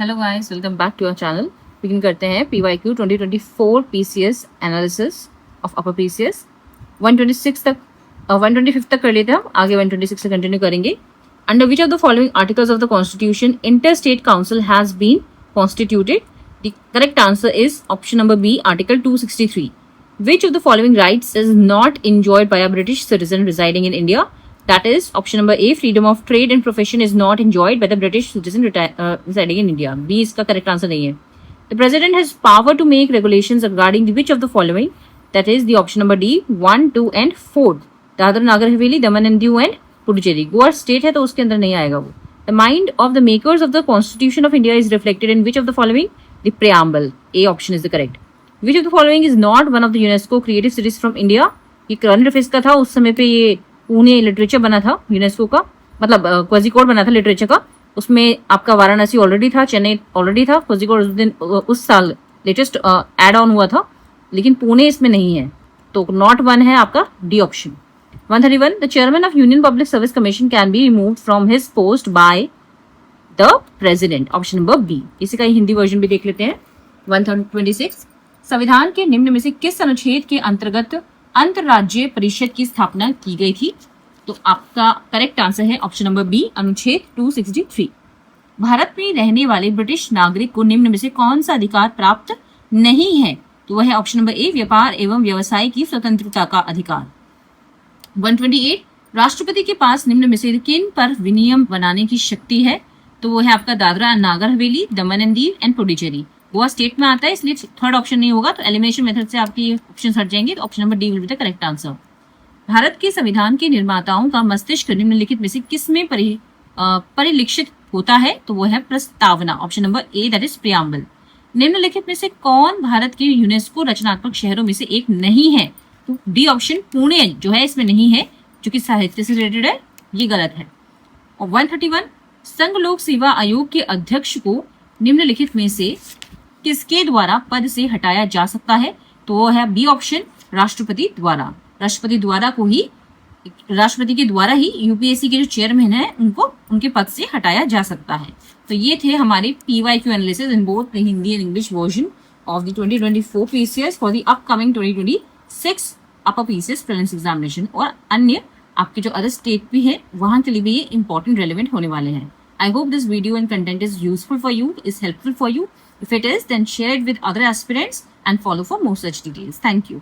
Hello guys, welcome back to our channel. Begin करते हैं PYQ 2024 PCS analysis of upper PCS 126 तक 125 तक कर लेते हैं हम, आगे 126 से कंटिन्यू करेंगे। Under which of the following articles of the constitution inter state council has been constituted? The correct answer is option number B, article 263. Which of the following rights is not enjoyed by a British citizen residing in India? That is option number A, freedom of trade and profession is not enjoyed by the British citizen residing in India. B इसका correct answer नहीं है. The president has power to make regulations regarding the which of the following? That is the option number D, 1, 2 and 4. Dadar Nagar Haveli, Daman and Diu and Puducherry. Goa state है तो उसके अंदर नहीं आएगा वो. The mind of the makers of the Constitution of India is reflected in which of the following? The preamble. A option is the correct. Which of the following is not one of the UNESCO creative cities from India? ये current affairs का था, उस समय पे ये Pune literature बना था UNESCO का, मतलब क्वाजीकोड बना था लिटरेचर का. उसमें आपका वाराणसी ऑलरेडी था, चेन्नई ऑलरेडी था, क्वाजीकोड उस दिन उस साल लेटेस्ट एड ऑन हुआ था, लेकिन पुणे इसमें नहीं है, तो नॉट वन है आपका D option. 131. The chairman of Union Public Service Commission can be removed from his post by the president. Option number B. इसी का हिंदी वर्जन भी देख लेते हैं. 126. संविधान के निम्न में से किस अनुच्छेद के अंतर्गत अंतरराज्यीय परिषद की स्थापना की गई थी? तो आपका करेक्ट आंसर है ऑप्शन नंबर बी, अनुच्छेद 263. भारत में रहने वाले ब्रिटिश नागरिक को निम्न में से कौन सा अधिकार प्राप्त नहीं है? तो वह है ऑप्शन नंबर ए, व्यापार एवं व्यवसाय की स्वतंत्रता का अधिकार. 128. राष्ट्रपति के पास निम्न में से किन पर विनियम बनाने की शक्ति है? तो वो है आपका Dadra and Nagar Haveli, Daman and Diu and Puducherry. Goa state में आता है, इसलिए थर्ड ऑप्शन नहीं होगा, तो एलिमिनेशन मेथड से आपकी ऑप्शन हट जाएंगे. तो option number D will be the correct answer. Bharat के संविधान के निर्माताओं का मस्तिष्क निम्नलिखित में से किसमें परिलक्षित होता है? तो वो है प्रस्तावना. Option number A, that is preamble. निम्नलिखित में से कौन भारत के यूनेस्को रचनात्मक शहरों में से एक नहीं है? तो डी ऑप्शन, पुणे जो है इसमें नहीं है, जो कि साहित्य से रिलेटेड है, ये गलत है. और 131. संघ लोक सेवा आयोग के अध्यक्ष को निम्नलिखित में से किसके द्वारा पद से हटाया जा सकता है? तो वो है बी ऑप्शन, राष्ट्रपति द्वारा. राष्ट्रपति के द्वारा ही यूपीएससी के जो चेयरमैन है उनको उनके पद से हटाया जा सकता है. तो ये थे हमारे PYQ analysis in both the Hindi and English version of the 2024 PCS for the upcoming 2026 upper PCS prelims examination. और अन्य आपके जो अदर स्टेट भी है वहां के लिए भी ये इंपॉर्टेंट रेलिवेंट होने वाले हैं. I hope this video and content is useful for you, is helpful for you. If it is, then share it with other aspirants and follow for more such details. Thank you.